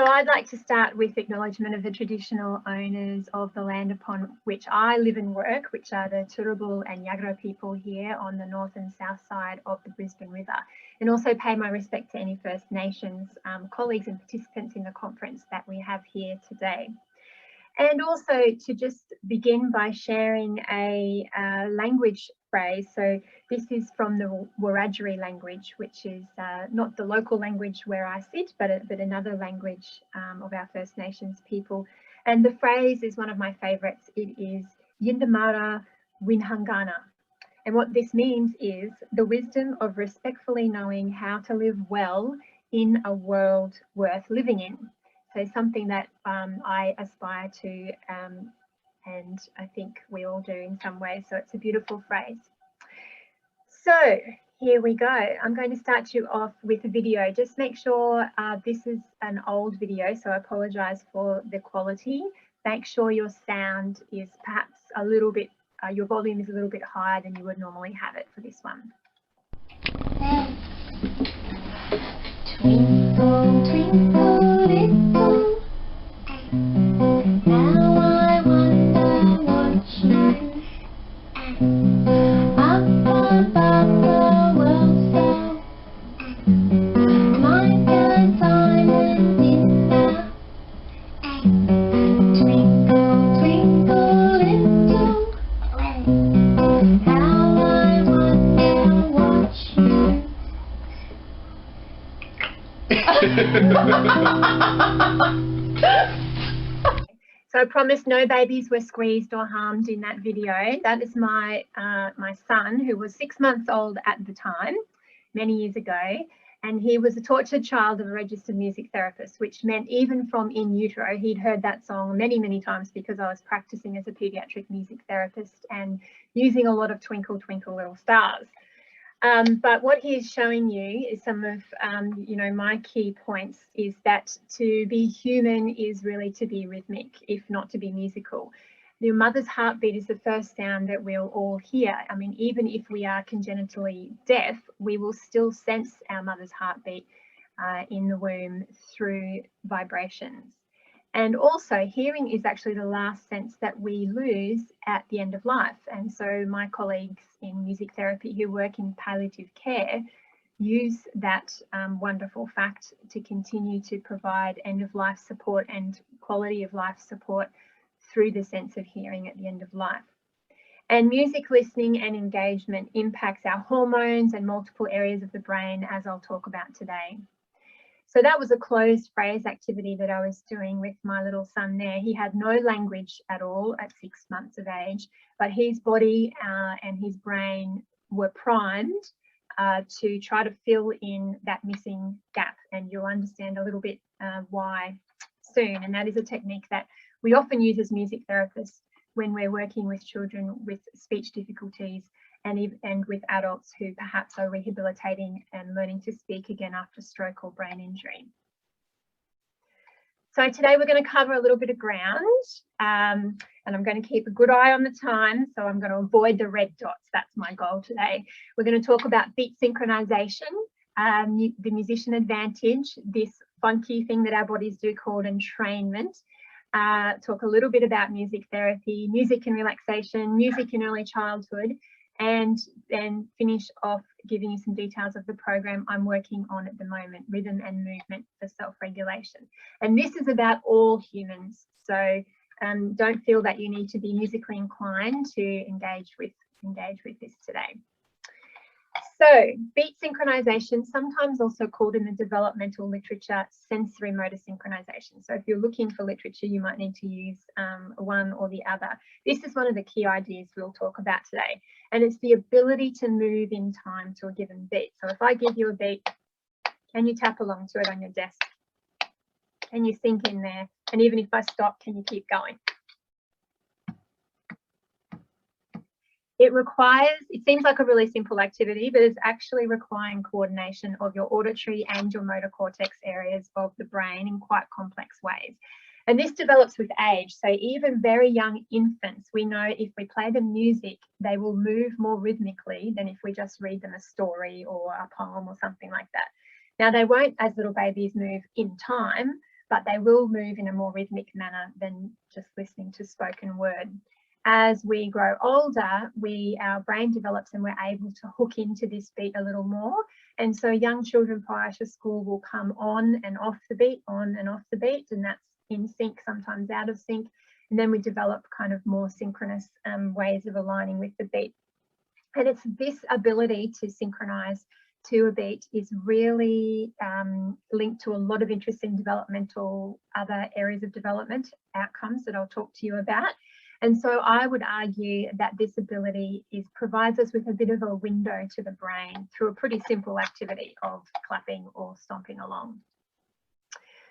So I'd like to start with acknowledgement of the traditional owners of the land upon which I live and work, which are the Turrbal and Yagara people here on the north and south side of the Brisbane River, and also pay my respect to any First Nations colleagues and participants in the conference that we have here today. And also to just begin by sharing a language phrase. So this is from the Wiradjuri language, which is not the local language where I sit, but another language of our First Nations people. And the phrase is one of my favourites. It is Yindamara Winhangana. And what this means is the wisdom of respectfully knowing how to live well in a world worth living in. So something that I aspire to, and I think we all do in some ways. So it's a beautiful phrase. So here we go. I'm going to start you off with a video. Just make sure this is an old video, so I apologise for the quality. Make sure your sound is perhaps a little bit, your volume is a little bit higher than you would normally have it for this one. Twinkle, twinkle, little, now I wonder what you up above the world so like a diamond in the twinkle, twinkle, little, how I wonder what you So I promise no babies were squeezed or harmed in that video. That is my my son, who was 6 months old at the time, many years ago, and he was a tortured child of a registered music therapist, which meant even from in utero, he'd heard that song many, many times because I was practicing as a paediatric music therapist and using a lot of Twinkle, Twinkle, Little Stars. But what he is showing you is some of, you know, my key points is that to be human is really to be rhythmic, if not to be musical. Your mother's heartbeat is the first sound that we'll all hear. I mean, even if we are congenitally deaf, we will still sense our mother's heartbeat in the womb through vibrations. And also hearing is actually the last sense that we lose at the end of life. And so my colleagues in music therapy who work in palliative care use that wonderful fact to continue to provide end of life support and quality of life support through the sense of hearing at the end of life. And music listening and engagement impacts our hormones and multiple areas of the brain, as I'll talk about today. So that was a closed phrase activity that I was doing with my little son there. He had no language at all at 6 months of age, but his body and his brain were primed to try to fill in that missing gap. And you'll understand a little bit why soon. And that is a technique that we often use as music therapists when we're working with children with speech difficulties and with adults who perhaps are rehabilitating and learning to speak again after stroke or brain injury. So today we're going to cover a little bit of ground, and I'm going to keep a good eye on the time, so I'm going to avoid the red dots. That's my goal today. We're going to talk about beat synchronization, the musician advantage, this funky thing that our bodies do called entrainment. Talk a little bit about music therapy, music and relaxation, music in early childhood, and then finish off giving you some details of the program I'm working on at the moment, Rhythm and Movement for Self-Regulation. And this is about all humans, so don't feel that you need to be musically inclined to engage with this today. So beat synchronization, sometimes also called in the developmental literature sensory motor synchronization. So if you're looking for literature, you might need to use one or the other. This is one of the key ideas we'll talk about today, and it's the ability to move in time to a given beat. So if I give you a beat, can you tap along to it on your desk? Can you sink in there? And even if I stop, can you keep going? It requires, it seems like a really simple activity, but it's actually requiring coordination of your auditory and your motor cortex areas of the brain in quite complex ways. And this develops with age. So even very young infants, we know if we play them music, they will move more rhythmically than if we just read them a story or a poem or something like that. Now, they won't, as little babies, move in time, but they will move in a more rhythmic manner than just listening to spoken word. As we grow older, our brain develops and we're able to hook into this beat a little more. And so young children prior to school will come on and off the beat, on and off the beat, and that's in sync, sometimes out of sync. And then we develop kind of more synchronous ways of aligning with the beat. And it's this ability to synchronize to a beat is really linked to a lot of interesting developmental, other areas of development outcomes that I'll talk to you about. And so I would argue that this ability provides us with a bit of a window to the brain through a pretty simple activity of clapping or stomping along.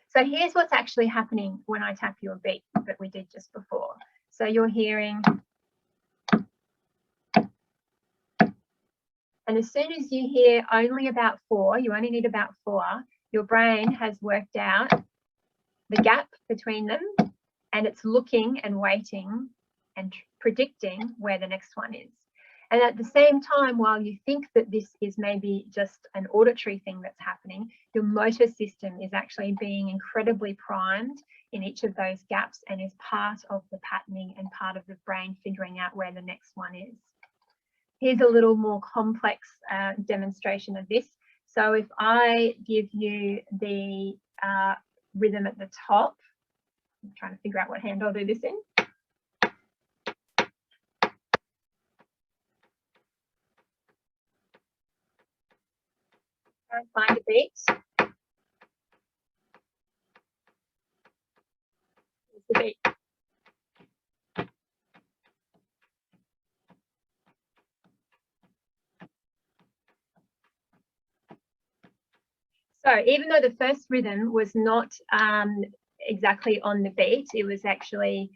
So here's what's actually happening when I tap your beat that we did just before. So you're hearing, and as soon as you hear only about 4, you only need about 4, your brain has worked out the gap between them, and it's looking and waiting and predicting where the next one is. And at the same time, while you think that this is maybe just an auditory thing that's happening, your motor system is actually being incredibly primed in each of those gaps and is part of the patterning and part of the brain figuring out where the next one is. Here's a little more complex demonstration of this. So if I give you the rhythm at the top, I'm trying to figure out what hand I'll do this in. Find a beat. Here's the beat. So even though the first rhythm was not exactly on the beat, it was actually,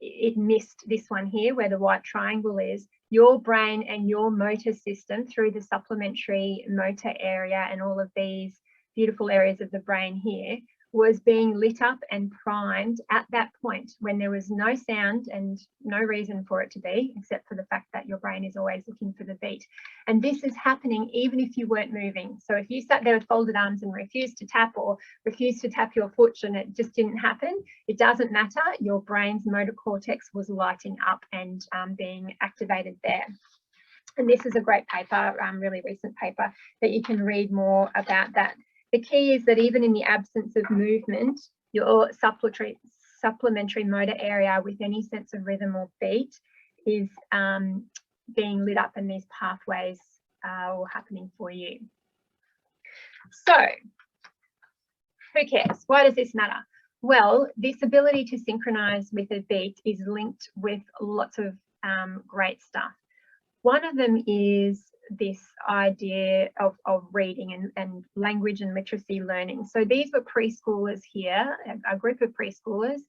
it missed this one here where the white triangle is. Your brain and your motor system through the supplementary motor area and all of these beautiful areas of the brain here was being lit up and primed at that point when there was no sound and no reason for it to be, except for the fact that your brain is always looking for the beat. And this is happening even if you weren't moving. So if you sat there with folded arms and refused to tap or refused to tap your foot and it just didn't happen, it doesn't matter. Your brain's motor cortex was lighting up and being activated there. And this is a great paper, really recent paper, that you can read more about that. The key is that even in the absence of movement, your supplementary motor area with any sense of rhythm or beat is being lit up and these pathways are all happening for you. So, who cares? Why does this matter? Well, this ability to synchronize with a beat is linked with lots of great stuff. One of them is this idea of reading and language and literacy learning. So these were preschoolers here, a group of preschoolers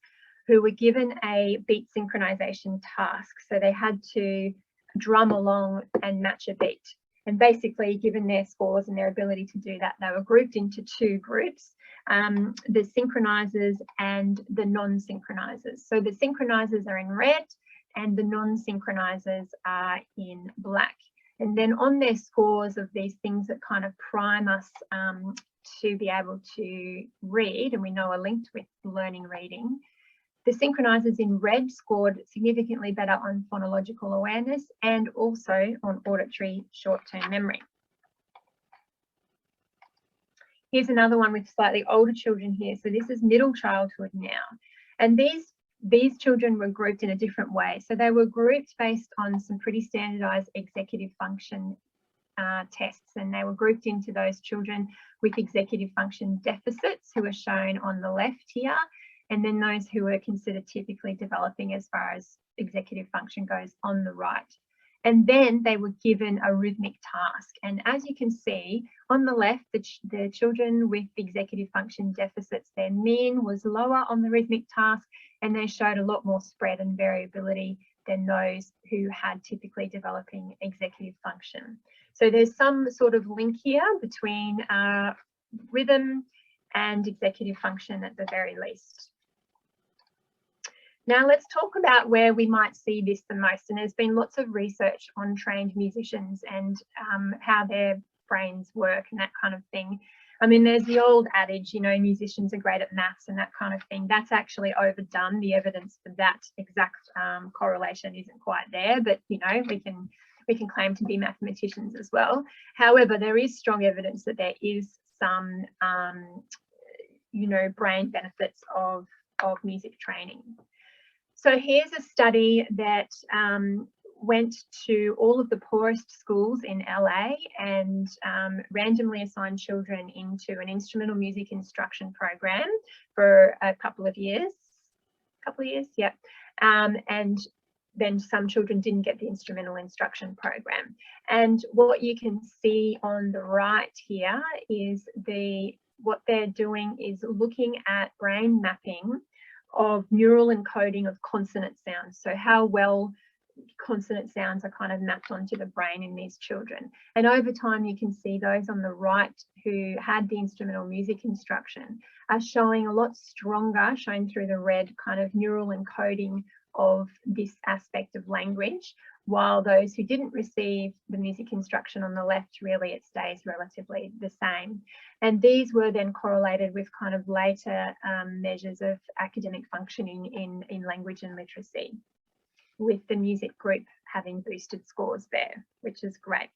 who were given a beat synchronization task. So they had to drum along and match a beat. And basically, given their scores and their ability to do that, they were grouped into 2 groups, the synchronizers and the non-synchronizers. So the synchronizers are in red and the non-synchronizers are in black. And then on their scores of these things that kind of prime us to be able to read, and we know are linked with learning reading, the synchronizers in red scored significantly better on phonological awareness and also on auditory short-term memory. Here's another one with slightly older children here. So this is middle childhood now. And these children were grouped in a different way. So they were grouped based on some pretty standardized executive function tests, and they were grouped into those children with executive function deficits who are shown on the left here, and then those who were considered typically developing as far as executive function goes on the right. And then they were given a rhythmic task. And as you can see on the left, the children with executive function deficits, their mean was lower on the rhythmic task, and they showed a lot more spread and variability than those who had typically developing executive function. So there's some sort of link here between rhythm and executive function at the very least. Now let's talk about where we might see this the most, and there's been lots of research on trained musicians and how their brains work and that kind of thing. I mean, there's the old adage, you know, musicians are great at maths and that kind of thing. That's actually overdone. The evidence for that exact correlation isn't quite there, but, you know, we can claim to be mathematicians as well. However, there is strong evidence that there is some, you know, brain benefits of music training. So here's a study that went to all of the poorest schools in LA and randomly assigned children into an instrumental music instruction program for a couple of years, yeah. And then some children didn't get the instrumental instruction program. And what you can see on the right here is what they're doing is looking at brain mapping of neural encoding of consonant sounds. So how well consonant sounds are kind of mapped onto the brain in these children. And over time, you can see those on the right who had the instrumental music instruction are showing a lot stronger, shown through the red, kind of neural encoding of this aspect of language, while those who didn't receive the music instruction on the left, really it stays relatively the same. And these were then correlated with kind of later measures of academic functioning in language and literacy, with the music group having boosted scores there, which is great.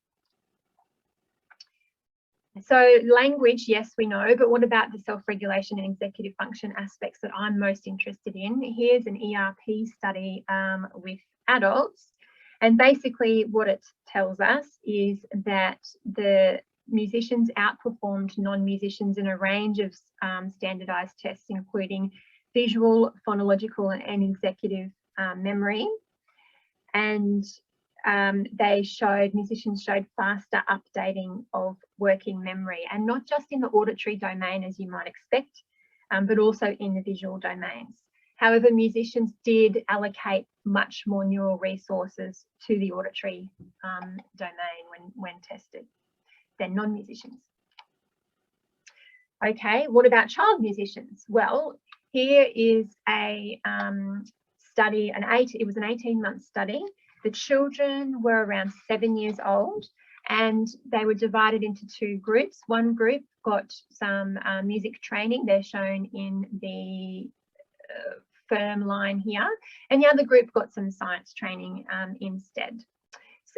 So language, yes, we know, but what about the self-regulation and executive function aspects that I'm most interested in? Here's an ERP study with adults. And basically what it tells us is that the musicians outperformed non-musicians in a range of standardized tests, including visual, phonological, and executive memory. And musicians showed faster updating of working memory, and not just in the auditory domain as you might expect, but also in the visual domains. However, musicians did allocate much more neural resources to the auditory domain when tested than non-musicians. Okay, what about child musicians? Well, here is a study, it was an 18-month study. The children were around 7 years old and they were divided into two groups. One group got some music training. They're shown in the firm line here, and the other group got some science training instead,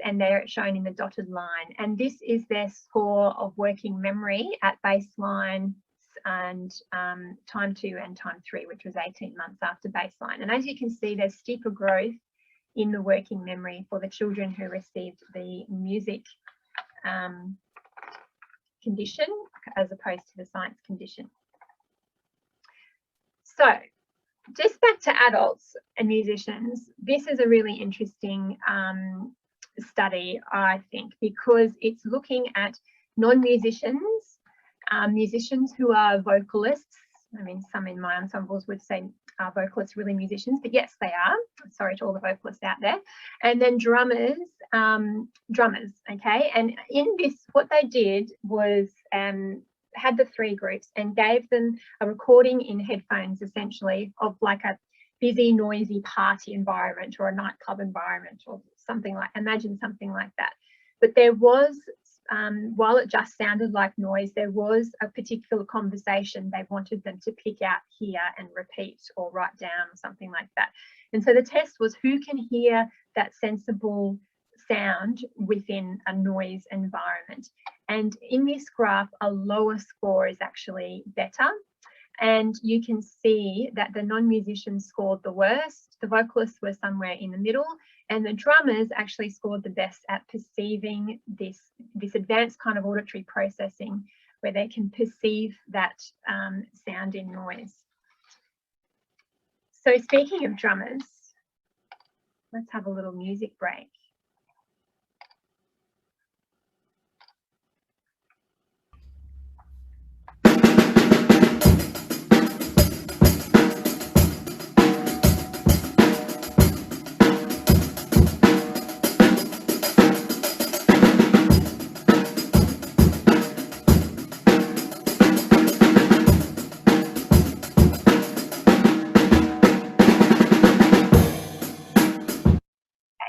and they're shown in the dotted line. And this is their score of working memory at baseline and time 2 and time 3, which was 18 months after baseline. And as you can see, there's steeper growth in the working memory for the children who received the music condition as opposed to the science condition. So just back to adults and musicians, this is a really interesting study, I think, because it's looking at non-musicians, musicians who are vocalists. I mean, some in my ensembles would say are vocalists really musicians, but yes, they are. Sorry to all the vocalists out there. And then drummers, okay? And in this, what they did was had the three groups and gave them a recording in headphones, essentially, of like a busy, noisy party environment or a nightclub environment or something like, imagine something like that. But there was, while it just sounded like noise, there was a particular conversation they wanted them to pick out, hear and repeat or write down or something like that. And so the test was who can hear that sensible sound within a noise environment. And in this graph, a lower score is actually better. And you can see that the non-musicians scored the worst, the vocalists were somewhere in the middle, and the drummers actually scored the best at perceiving this advanced kind of auditory processing where they can perceive that sound in noise. So speaking of drummers, let's have a little music break.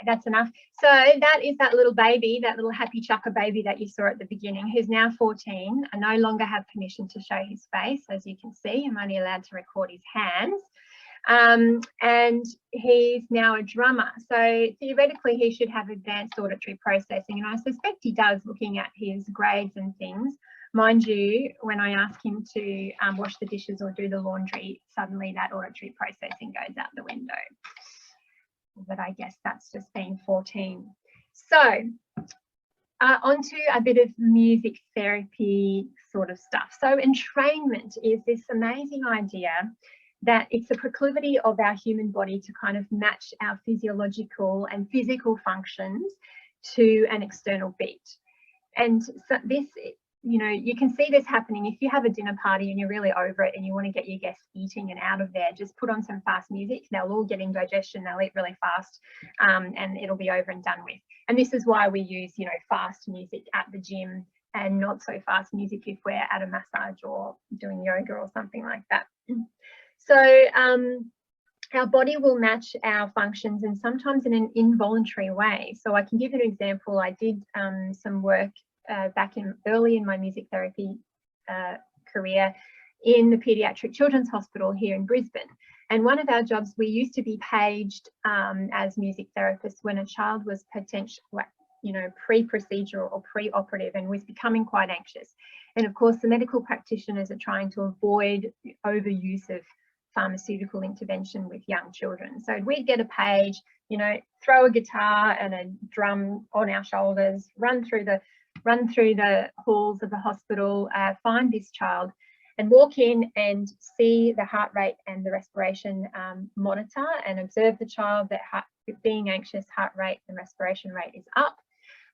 that's enough. So that is that little baby, that little happy chucker baby that you saw at the beginning, who's now 14. I no longer have permission to show his face, as you can see. I'm only allowed to record his hands. And he's now a drummer. So theoretically, he should have advanced auditory processing, and I suspect he does, looking at his grades and things. Mind you, when I ask him to wash the dishes or do the laundry, suddenly that auditory processing goes out the window. But I guess that's just being 14. So onto a bit of music therapy sort of stuff. So entrainment is this amazing idea that it's a proclivity of our human body to kind of match our physiological and physical functions to an external beat. And so this, you know, you can see this happening if you have a dinner party and you're really over it and you want to get your guests eating and out of there. Just put on some fast music. They'll all get indigestion. They'll eat really fast, and it'll be over and done with. And this is why we use, you know, fast music at the gym and not so fast music if we're at a massage or doing yoga or something like that. So our body will match our functions, and sometimes in an involuntary way. So I can give you an example. I did some work back early in my music therapy career in the Paediatric Children's Hospital here in Brisbane. And one of our jobs, we used to be paged as music therapists when a child was potential, you know, pre-procedural or pre-operative and was becoming quite anxious. And of course, the medical practitioners are trying to avoid overuse of pharmaceutical intervention with young children. So we'd get a page, you know, throw a guitar and a drum on our shoulders, run through the halls of the hospital, find this child and walk in and see the heart rate and the respiration monitor and observe the child. That being anxious, heart rate and respiration rate is up.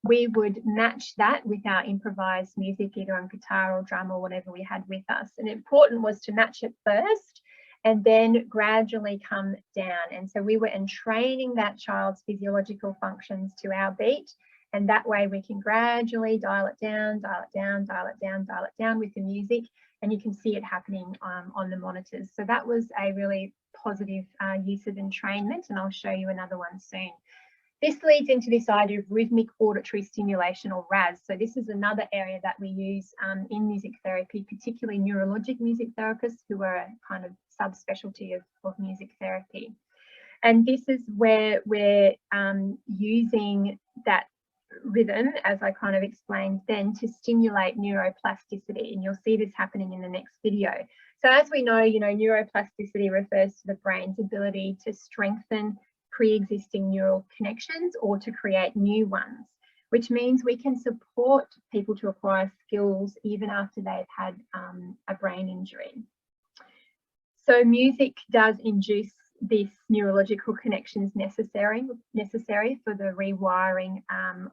We would match that with our improvised music, either on guitar or drum or whatever we had with us. And important was to match it first and then gradually come down. And so we were entraining that child's physiological functions to our beat. And that way we can gradually dial it down, dial it down, dial it down, dial it down with the music. And you can see it happening on the monitors. So that was a really positive use of entrainment, and I'll show you another one soon. This leads into this idea of rhythmic auditory stimulation, or RAS. So this is another area that we use in music therapy, particularly neurologic music therapists who are a kind of subspecialty of music therapy. And this is where we're using that rhythm, as I kind of explained then, to stimulate neuroplasticity. And you'll see this happening in the next video. So as we know, you know, neuroplasticity refers to the brain's ability to strengthen pre-existing neural connections or to create new ones, which means we can support people to acquire skills even after they've had a brain injury. So music does induce these neurological connections necessary for the rewiring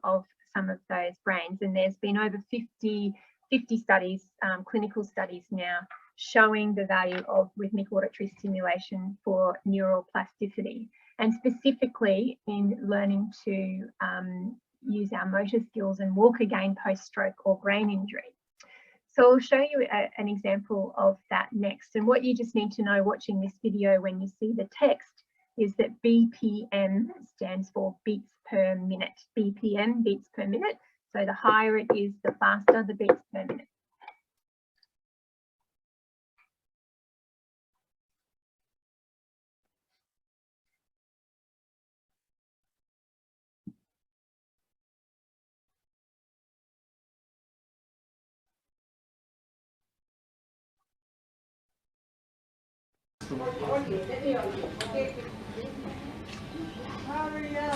of some of those brains. And there's been over 50 studies, clinical studies now, showing the value of rhythmic auditory stimulation for neural plasticity, and specifically in learning to use our motor skills and walk again post-stroke or brain injury. So I'll show you an example of that next. And what you just need to know watching this video when you see the text is that BPM stands for beats per minute. BPM, beats per minute. So the higher it is, the faster the beats per minute.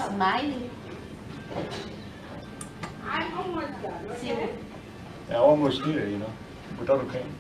Smiling. I'm almost done. Okay? Yeah, almost here, you know, without a cane.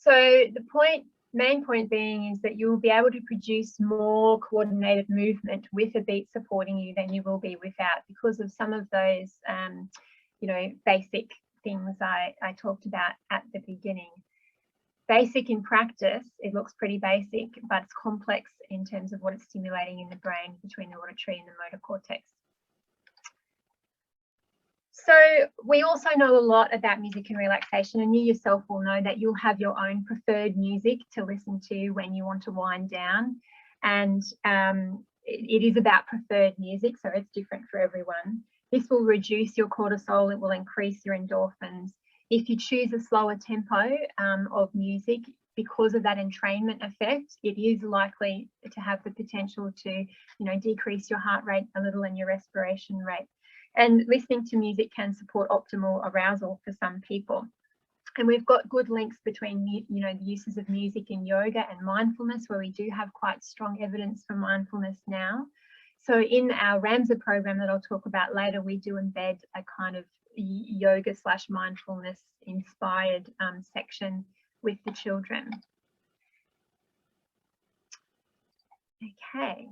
So the main point being is that you will be able to produce more coordinated movement with a beat supporting you than you will be without, because of some of those, you know, basic things I talked about at the beginning. Basic in practice, it looks pretty basic, but it's complex in terms of what it's stimulating in the brain between the auditory and the motor cortex. So we also know a lot about music and relaxation, and you yourself will know that you'll have your own preferred music to listen to when you want to wind down. And it is about preferred music, so it's different for everyone. This will reduce your cortisol, it will increase your endorphins. If you choose a slower tempo of music, because of that entrainment effect, it is likely to have the potential to, you know, decrease your heart rate a little and your respiration rate. And listening to music can support optimal arousal for some people. And we've got good links between, you know, the uses of music in yoga and mindfulness, where we do have quite strong evidence for mindfulness now. So in our RAMZA program that I'll talk about later, we do embed a kind of yoga / mindfulness inspired section with the children. Okay.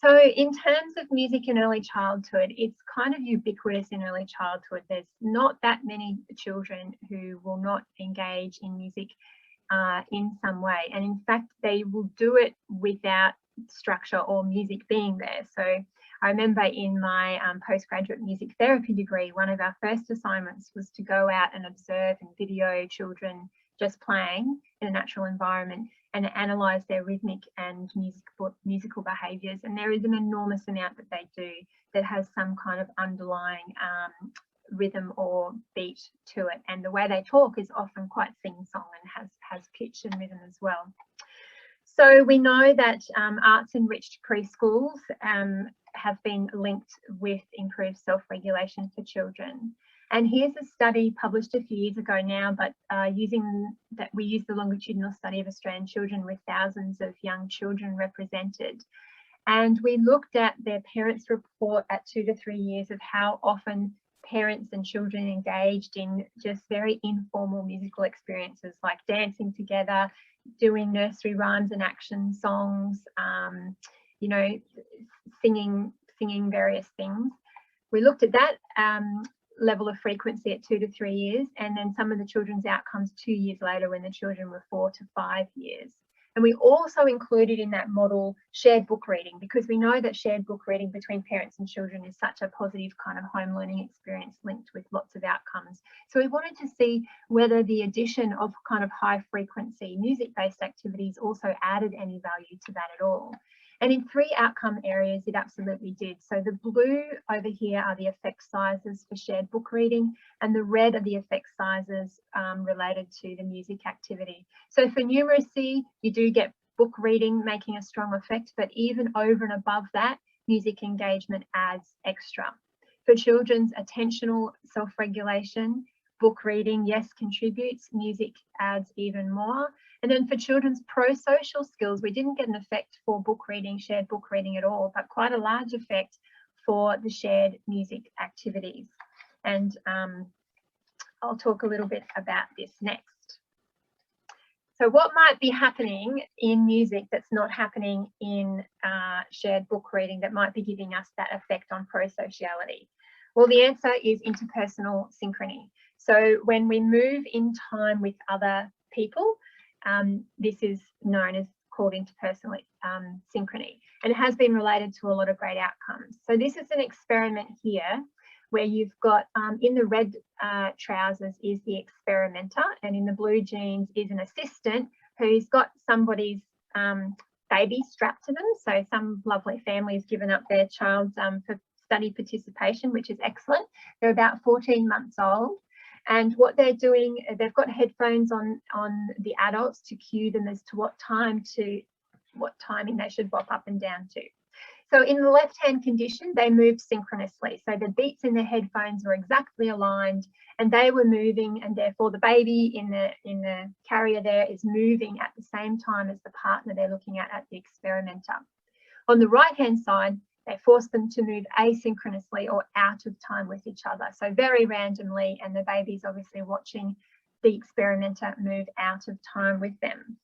So in terms of music in early childhood, it's kind of ubiquitous in early childhood. There's not that many children who will not engage in music in some way. And in fact, they will do it without structure or music being there. So I remember in my postgraduate music therapy degree, one of our first assignments was to go out and observe and video children just playing in a natural environment and analyse their rhythmic and musical behaviours. And there is an enormous amount that they do that has some kind of underlying rhythm or beat to it. And the way they talk is often quite sing-song and has pitch and rhythm as well. So we know that arts-enriched preschools have been linked with improved self-regulation for children. And here's a study published a few years ago now, but we used the longitudinal study of Australian children with thousands of young children represented. And we looked at their parents' report at 2 to 3 years of how often parents and children engaged in just very informal musical experiences like dancing together, doing nursery rhymes and action songs, you know, singing various things. We looked at that level of frequency at 2 to 3 years, and then some of the children's outcomes 2 years later when the children were 4 to 5 years. And we also included in that model shared book reading, because we know that shared book reading between parents and children is such a positive kind of home learning experience linked with lots of outcomes. So we wanted to see whether the addition of kind of high frequency music-based activities also added any value to that at all. And in 3 outcome areas, it absolutely did. So the blue over here are the effect sizes for shared book reading, and the red are the effect sizes related to the music activity. So for numeracy, you do get book reading making a strong effect, but even over and above that, music engagement adds extra. For children's attentional self-regulation, book reading, yes, contributes, music adds even more. And then for children's pro-social skills, we didn't get an effect for book reading, shared book reading at all, but quite a large effect for the shared music activities. And I'll talk a little bit about this next. So what might be happening in music that's not happening in shared book reading that might be giving us that effect on pro-sociality? Well, the answer is interpersonal synchrony. So when we move in time with other people, this is known as called interpersonal synchrony, and it has been related to a lot of great outcomes. So this is an experiment here where you've got in the red trousers is the experimenter, and in the blue jeans is an assistant who's got somebody's baby strapped to them. So some lovely family has given up their child's for study participation, which is excellent. They're about 14 months old. And what they're doing, they've got headphones on the adults to cue them as to what timing they should bop up and down to. So in the left-hand condition, they moved synchronously. So the beats in the headphones were exactly aligned, and they were moving, and therefore the baby in the carrier there is moving at the same time as the partner they're looking at the experimenter. On the right-hand side, they force them to move asynchronously or out of time with each other, so very randomly, and the baby's obviously watching the experimenter move out of time with them.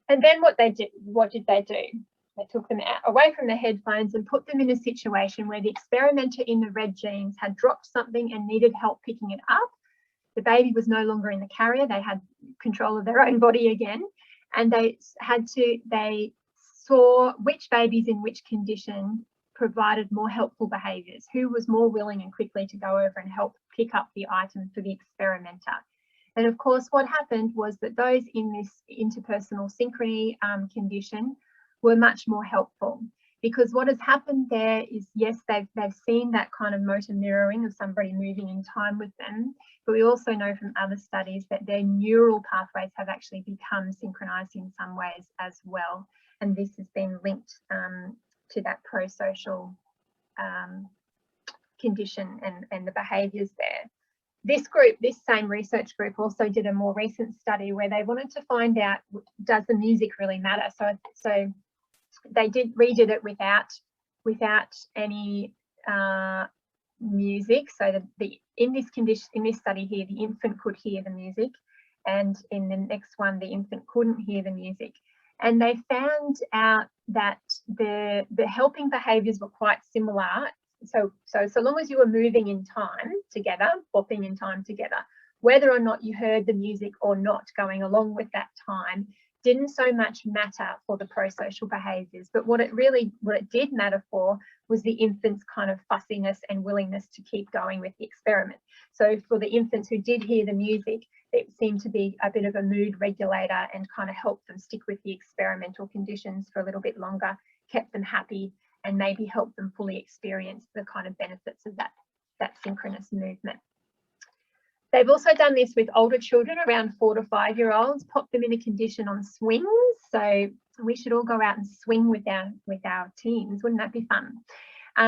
And then what did they do? They took them away from the headphones and put them in a situation where the experimenter in the red jeans had dropped something and needed help picking it up. The baby was no longer in the carrier. They had control of their own body again. And they saw which babies in which condition provided more helpful behaviours, who was more willing and quickly to go over and help pick up the item for the experimenter. And of course, what happened was that those in this interpersonal synchrony condition were much more helpful, because what has happened there is, yes, they've seen that kind of motor mirroring of somebody moving in time with them, but we also know from other studies that their neural pathways have actually become synchronized in some ways as well. And this has been linked to that pro-social condition and the behaviours there. This group, this same research group, also did a more recent study where they wanted to find out, does the music really matter? So they redid it without any music. So in this study here, the infant could hear the music, and in the next one, the infant couldn't hear the music. And they found out that the helping behaviours were quite similar. So long as you were moving in time together, bopping in time together, whether or not you heard the music or not going along with that time didn't so much matter for the pro-social behaviours. But what it did matter for was the infant's kind of fussiness and willingness to keep going with the experiment. So for the infants who did hear the music, it seemed to be a bit of a mood regulator and kind of helped them stick with the experimental conditions for a little bit longer, kept them happy, and maybe helped them fully experience the kind of benefits of that synchronous movement. They've also done this with older children, around 4 to 5 year olds, popped them in a condition on swings. So we should all go out and swing with our teams. Wouldn't that be fun?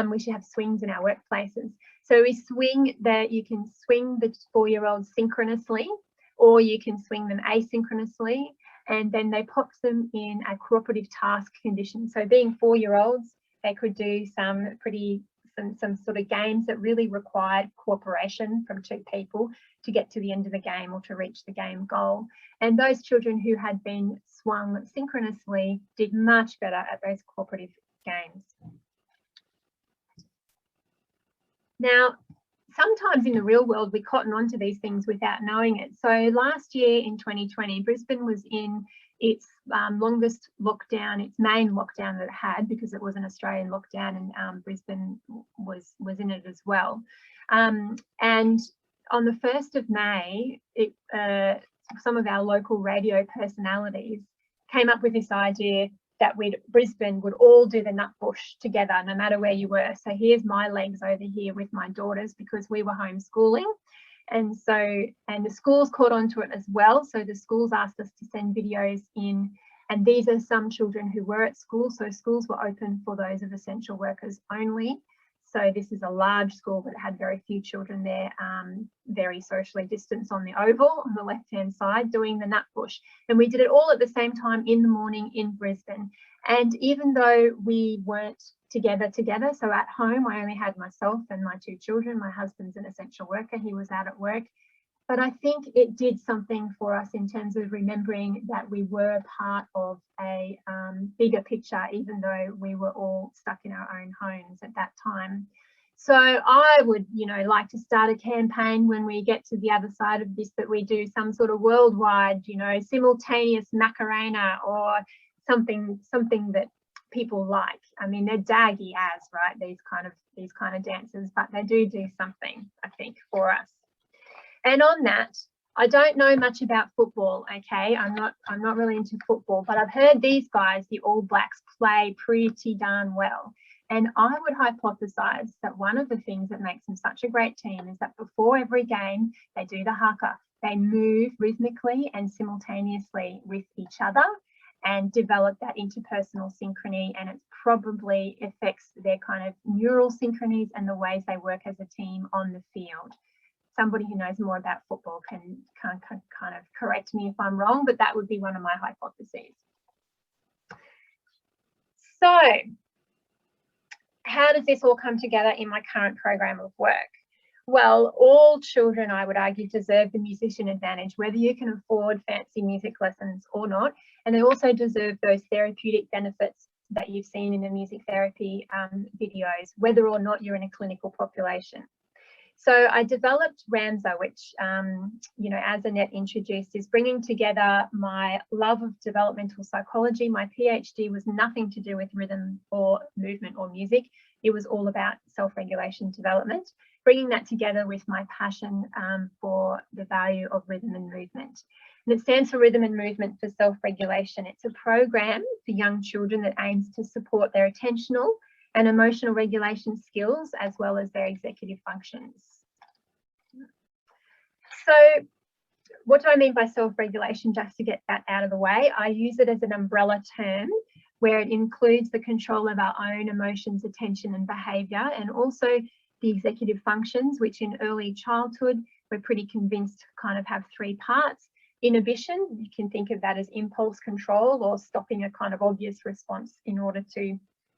We should have swings in our workplaces. So we you can swing the 4-year-olds synchronously, or you can swing them asynchronously, and then they popped them in a cooperative task condition. So being 4-year-olds, they could do some sort of games that really required cooperation from 2 people to get to the end of the game or to reach the game goal. And those children who had been swung synchronously did much better at those cooperative games. Now, sometimes in the real world, we cotton onto these things without knowing it. So last year in 2020, Brisbane was in its longest lockdown, its main lockdown that it had, because it was an Australian lockdown, and Brisbane was in it as well. And on the 1st of May, some of our local radio personalities came up with this idea that Brisbane would all do the nut bush together, no matter where you were. So here's my legs over here with my daughters, because we were homeschooling. And the schools caught on to it as well. So the schools asked us to send videos in, and these are some children who were at school. So schools were open for those of essential workers only. So this is a large school, but it had very few children there, very socially distanced on the oval on the left-hand side, doing the nut bush. And we did it all at the same time in the morning in Brisbane. And even though we weren't together, so at home, I only had myself and my 2 children. My husband's an essential worker. He was out at work. But I think it did something for us in terms of remembering that we were part of a bigger picture, even though we were all stuck in our own homes at that time. So I would, like to start a campaign when we get to the other side of this, that we do some sort of worldwide, simultaneous Macarena, or something that people like. I mean, they're daggy as, right, these kind of dances, but they do something, I think, for us. And on that, I don't know much about football, okay? I'm not really into football, but I've heard these guys, the All Blacks, play pretty darn well. And I would hypothesize that one of the things that makes them such a great team is that before every game, they do the haka. They move rhythmically and simultaneously with each other and develop that interpersonal synchrony, and it probably affects their kind of neural synchronies and the ways they work as a team on the field. Somebody who knows more about football can kind of correct me if I'm wrong, but that would be one of my hypotheses. So how does this all come together in my current program of work? Well, all children, I would argue, deserve the musician advantage, whether you can afford fancy music lessons or not. And they also deserve those therapeutic benefits that you've seen in the music therapy videos, whether or not you're in a clinical population. So I developed RAMZA, which, you know, as Annette introduced, is bringing together my love of developmental psychology. My PhD was nothing to do with rhythm or movement or music. It was all about self-regulation development, bringing that together with my passion for the value of rhythm and movement. And it stands for Rhythm and Movement for Self-Regulation. It's a program for young children that aims to support their attentional and emotional regulation skills, as well as their executive functions. So what do I mean by self-regulation? Just to get that out of the way, I use it as an umbrella term where it includes the control of our own emotions, attention and behaviour, and also the executive functions, which in early childhood, we're pretty convinced kind of have three parts. Inhibition, you can think of that as impulse control or stopping a kind of obvious response in order to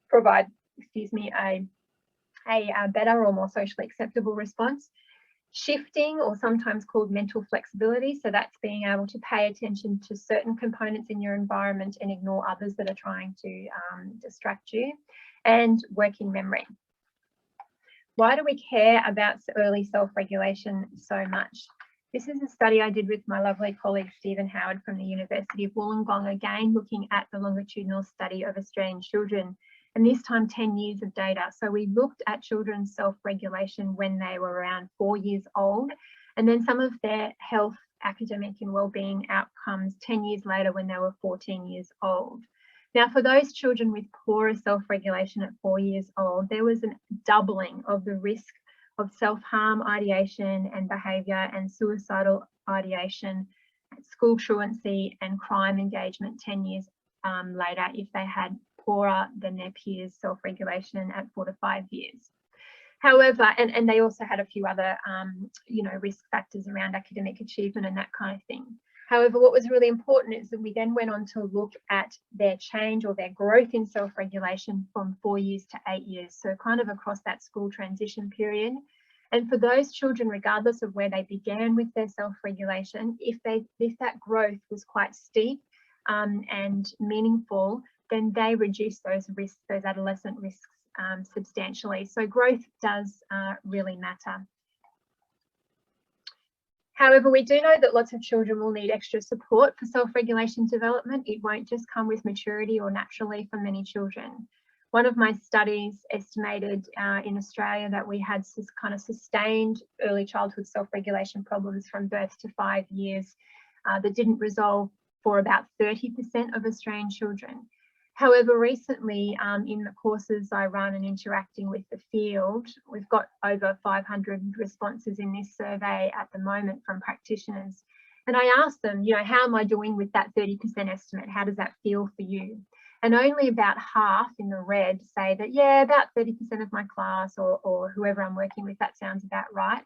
provide, excuse me, a better or more socially acceptable response. Shifting, or sometimes called mental flexibility, so that's being able to pay attention to certain components in your environment and ignore others that are trying to distract you. And working memory. Why do we care about early self-regulation so much? This is a study I did with my lovely colleague Stephen Howard from the University of Wollongong, again looking at the longitudinal study of Australian children, and this time 10 years of data. So we looked at children's self-regulation when they were around 4 years old, and then some of their health, academic and wellbeing outcomes 10 years later when they were 14 years old. Now, for those children with poorer self-regulation at 4 years old, there was a doubling of the risk of self-harm ideation and behaviour and suicidal ideation, school truancy and crime engagement 10 years later if they had poorer than their peers' self-regulation at 4 to 5 years. However, and they also had a few other, you know, risk factors around academic achievement and that kind of thing. However, what was really important is that we then went on to look at their change or their growth in self-regulation from 4 years to 8 years, so kind of across that school transition period. And for those children, regardless of where they began with their self-regulation, if that growth was quite steep and meaningful, then they reduce those risks, those adolescent risks substantially. So growth does really matter. However, we do know that lots of children will need extra support for self-regulation development. It won't just come with maturity or naturally for many children. One of my studies estimated in Australia that we had kind of sustained early childhood self-regulation problems from birth to 5 years that didn't resolve for about 30% of Australian children. However, recently in the courses I run and interacting with the field, we've got over 500 responses in this survey at the moment from practitioners. And I asked them, you know, how am I doing with that 30% estimate? How does that feel for you? And only about half in the red say that, yeah, about 30% of my class or whoever I'm working with, that sounds about right.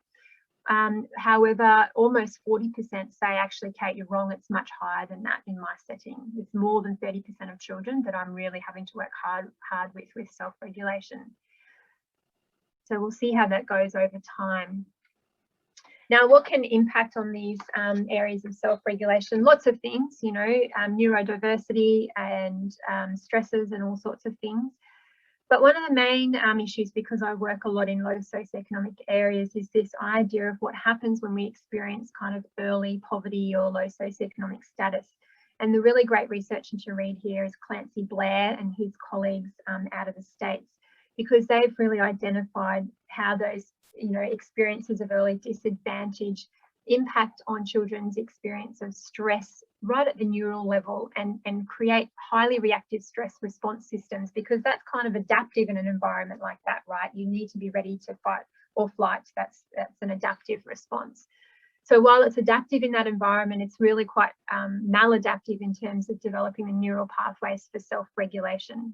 However, almost 40% say, actually, Kate, you're wrong, it's much higher than that in my setting. It's more than 30% of children that I'm really having to work hard with self-regulation. So we'll see how that goes over time. Now, what can impact on these areas of self-regulation? Lots of things, you know, neurodiversity and stresses and all sorts of things. But one of the main issues, because I work a lot in low socioeconomic areas, is this idea of what happens when we experience kind of early poverty or low socioeconomic status. And the really great researcher to read here is Clancy Blair and his colleagues out of the States, because they've really identified how those, you know, experiences of early disadvantage impact on children's experience of stress right at the neural level and create highly reactive stress response systems, because that's kind of adaptive in an environment like that, right? You need to be ready to fight or flight. That's an adaptive response. So while it's adaptive in that environment, it's really quite maladaptive in terms of developing the neural pathways for self-regulation.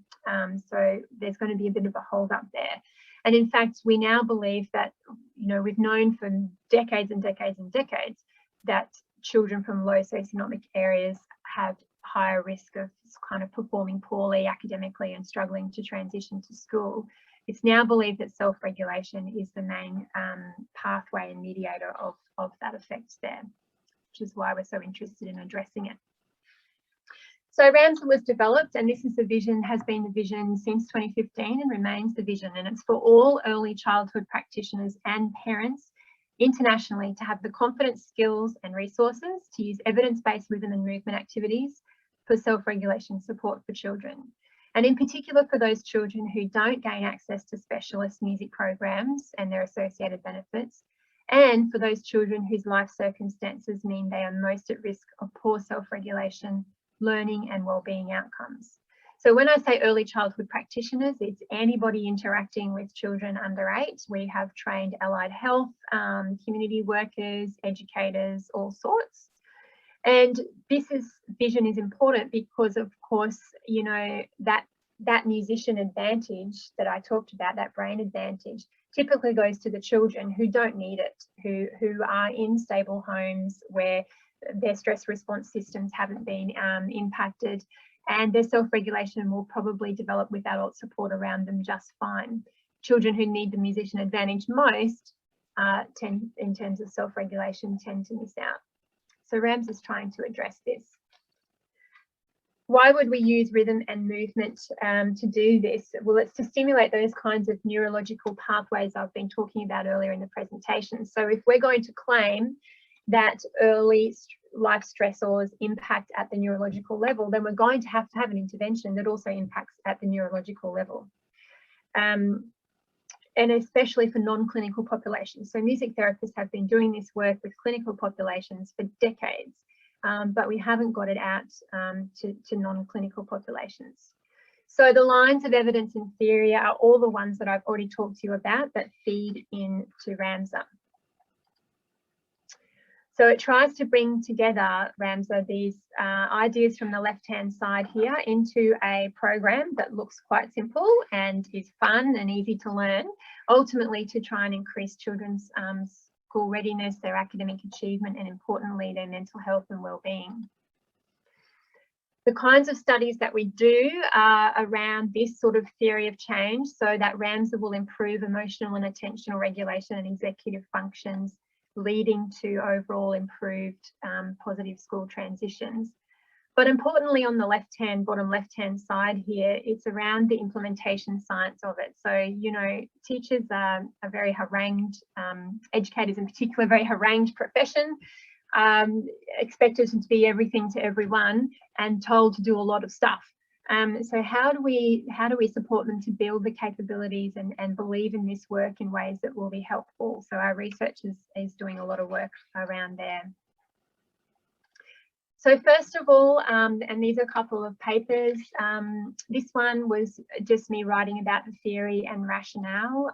So there's going to be a bit of a hold up there. And in fact, we now believe that, you know, we've known for decades and decades and decades that children from low socioeconomic areas have higher risk of kind of performing poorly academically and struggling to transition to school, It's now believed that self-regulation is the main pathway and mediator of that effect there, which is why we're so interested in addressing it. So RAMZA was developed, and this is the vision, has been the vision since 2015 and remains the vision, and it's for all early childhood practitioners and parents internationally to have the confidence, skills and resources to use evidence-based rhythm and movement activities for self-regulation support for children. And in particular for those children who don't gain access to specialist music programs and their associated benefits, and for those children whose life circumstances mean they are most at risk of poor self-regulation, learning and wellbeing outcomes. So when I say early childhood practitioners, it's anybody interacting with children under 8. We have trained allied health, community workers, educators, all sorts. And this vision is important because, of course, you know, that musician advantage that I talked about, that brain advantage, typically goes to the children who don't need it, who are in stable homes where their stress response systems haven't been impacted, and their self-regulation will probably develop with adult support around them just fine. Children who need the musician advantage most in terms of self-regulation tend to miss out. So RAMS is trying to address this. Why would we use rhythm and movement to do this? Well, it's to stimulate those kinds of neurological pathways I've been talking about earlier in the presentation. So if we're going to claim that early life stressors impact at the neurological level, then we're going to have an intervention that also impacts at the neurological level. And especially for non-clinical populations. So music therapists have been doing this work with clinical populations for decades, but we haven't got it out to non-clinical populations. So the lines of evidence in theory are all the ones that I've already talked to you about that feed into RAMZA. So it tries to bring together, RAMZA, these ideas from the left-hand side here into a program that looks quite simple and is fun and easy to learn, ultimately to try and increase children's school readiness, their academic achievement, and importantly, their mental health and well-being. The kinds of studies that we do are around this sort of theory of change, so that RAMZA will improve emotional and attentional regulation and executive functions, leading to overall improved positive school transitions. But importantly, on the bottom left-hand side here, it's around the implementation science of it. So, you know, teachers are a very harangued, educators in particular, a very harangued profession, expected to be everything to everyone and told to do a lot of stuff. So how do we support them to build the capabilities and believe in this work in ways that will be helpful? So our research is doing a lot of work around there. So first of all, and these are a couple of papers. This one was just me writing about the theory and rationale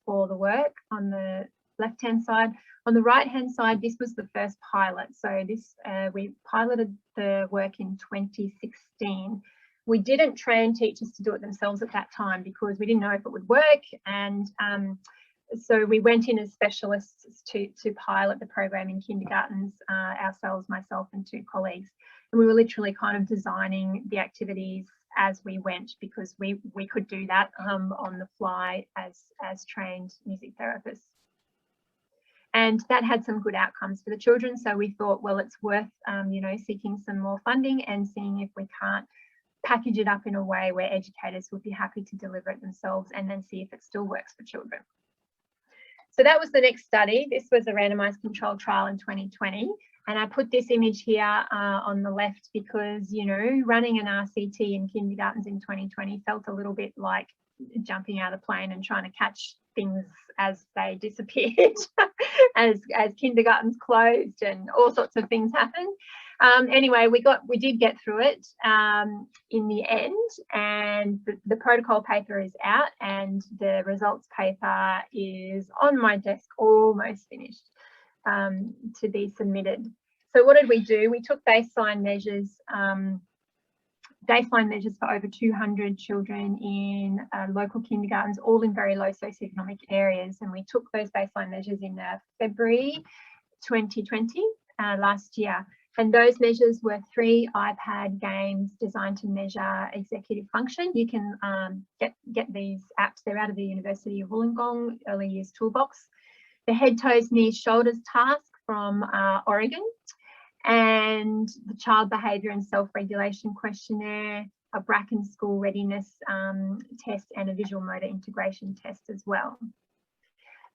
for the work on the left-hand side. On the right-hand side, this was the first pilot. So this we piloted the work in 2016. We didn't train teachers to do it themselves at that time because we didn't know if it would work, and so we went in as specialists to pilot the program in kindergartens ourselves, myself and 2 colleagues, and we were literally kind of designing the activities as we went because we could do that on the fly as trained music therapists. And that had some good outcomes for the children, so we thought, well, it's worth you know, seeking some more funding and seeing if we can't package it up in a way where educators would be happy to deliver it themselves, and then see if it still works for children. So that was the next study. This was a randomised controlled trial in 2020. And I put this image here on the left because, you know, running an RCT in kindergartens in 2020 felt a little bit like jumping out of a plane and trying to catch things as they disappeared, as kindergartens closed and all sorts of things happened. Anyway, we did get through it in the end, and the protocol paper is out and the results paper is on my desk, almost finished to be submitted. So what did we do? We took baseline measures for over 200 children in local kindergartens, all in very low socioeconomic areas, and we took those baseline measures in February 2020, last year. And those measures were 3 iPad games designed to measure executive function. You can get these apps. They're out of the University of Wollongong Early Years Toolbox. The Head, Toes, Knees, Shoulders task from Oregon, and the Child Behaviour and Self-Regulation Questionnaire, a Bracken School Readiness test, and a Visual Motor Integration test as well.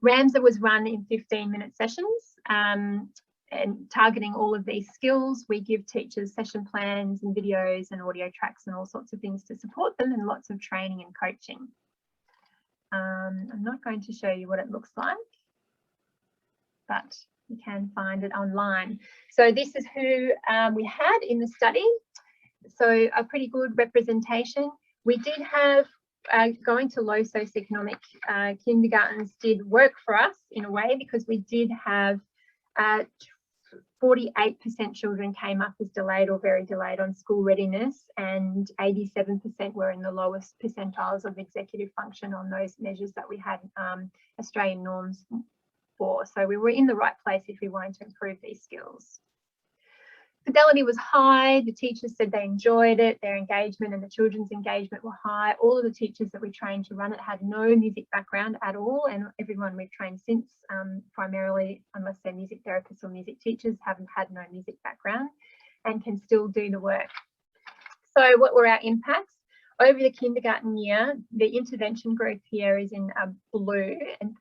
RAMZA was run in 15-minute sessions, and targeting all of these skills. We give teachers session plans and videos and audio tracks and all sorts of things to support them, and lots of training and coaching. I'm not going to show you what it looks like, but you can find it online. So this is who we had in the study. So a pretty good representation. We did have going to low socioeconomic kindergartens did work for us in a way, because we did have 48% children came up as delayed or very delayed on school readiness, and 87% were in the lowest percentiles of executive function on those measures that we had Australian norms for. So we were in the right place if we wanted to improve these skills. Fidelity was high. The teachers said they enjoyed it. Their engagement and the children's engagement were high. All of the teachers that we trained to run it had no music background at all, and everyone we've trained since, primarily, unless they're music therapists or music teachers, haven't had no music background and can still do the work. So what were our impacts? Over the kindergarten year, the intervention group here is in blue, and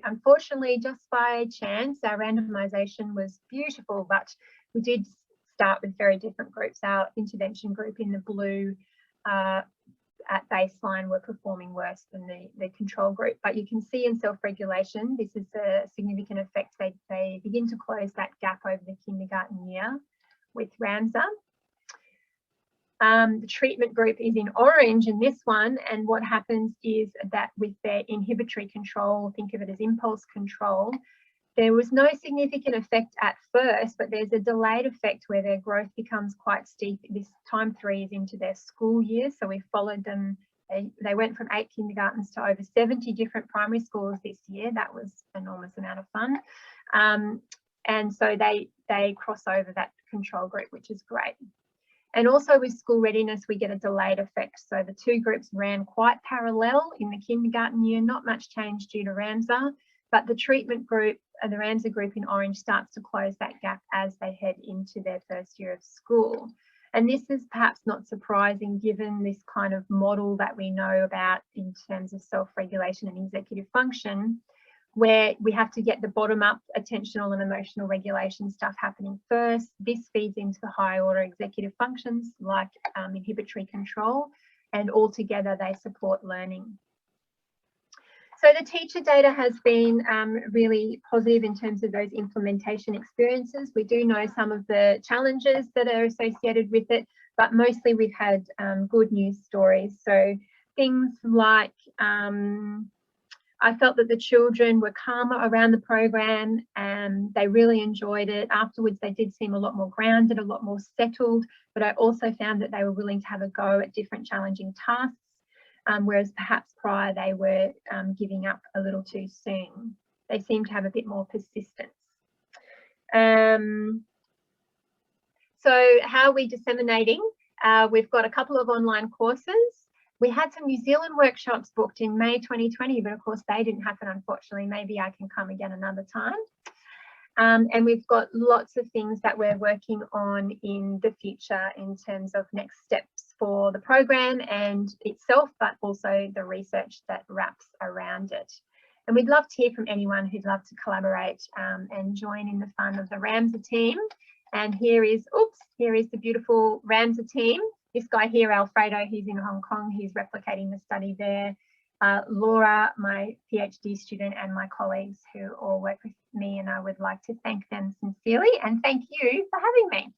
unfortunately, just by chance, our randomisation was beautiful, but we did start with very different groups. Our intervention group in the blue at baseline were performing worse than the control group. But you can see in self-regulation, this is a significant effect. They begin to close that gap over the kindergarten year with RAMZA. The treatment group is in orange in this one, and what happens is that with their inhibitory control, think of it as impulse control, there was no significant effect at first, but there's a delayed effect where their growth becomes quite steep. This time 3 is into their school year, so we followed them. They went from 8 kindergartens to over 70 different primary schools this year. That was an enormous amount of fun. And so they cross over that control group, which is great. And also with school readiness, we get a delayed effect. So the 2 groups ran quite parallel in the kindergarten year, not much change due to RAMZA, but the treatment group, the RAMZA group in orange, starts to close that gap as they head into their first year of school. And this is perhaps not surprising given this kind of model that we know about in terms of self-regulation and executive function, where we have to get the bottom-up attentional and emotional regulation stuff happening first. This feeds into the higher order executive functions like inhibitory control, and altogether they support learning. So the teacher data has been really positive in terms of those implementation experiences. We do know some of the challenges that are associated with it, but mostly we've had good news stories. So things like I felt that the children were calmer around the program and they really enjoyed it. Afterwards, they did seem a lot more grounded, a lot more settled, but I also found that they were willing to have a go at different challenging tasks. Whereas perhaps prior they were giving up a little too soon. They seem to have a bit more persistence. So how are we disseminating? We've got a couple of online courses. We had some New Zealand workshops booked in May 2020, but of course they didn't happen, unfortunately. Maybe I can come again another time. And we've got lots of things that we're working on in the future in terms of next steps for the program and itself, but also the research that wraps around it. And we'd love to hear from anyone who'd love to collaborate and join in the fun of the RAMZA team. And here is the beautiful RAMZA team. This guy here, Alfredo, he's in Hong Kong, he's replicating the study there. Laura, my PhD student, and my colleagues who all work with me, and I would like to thank them sincerely and thank you for having me.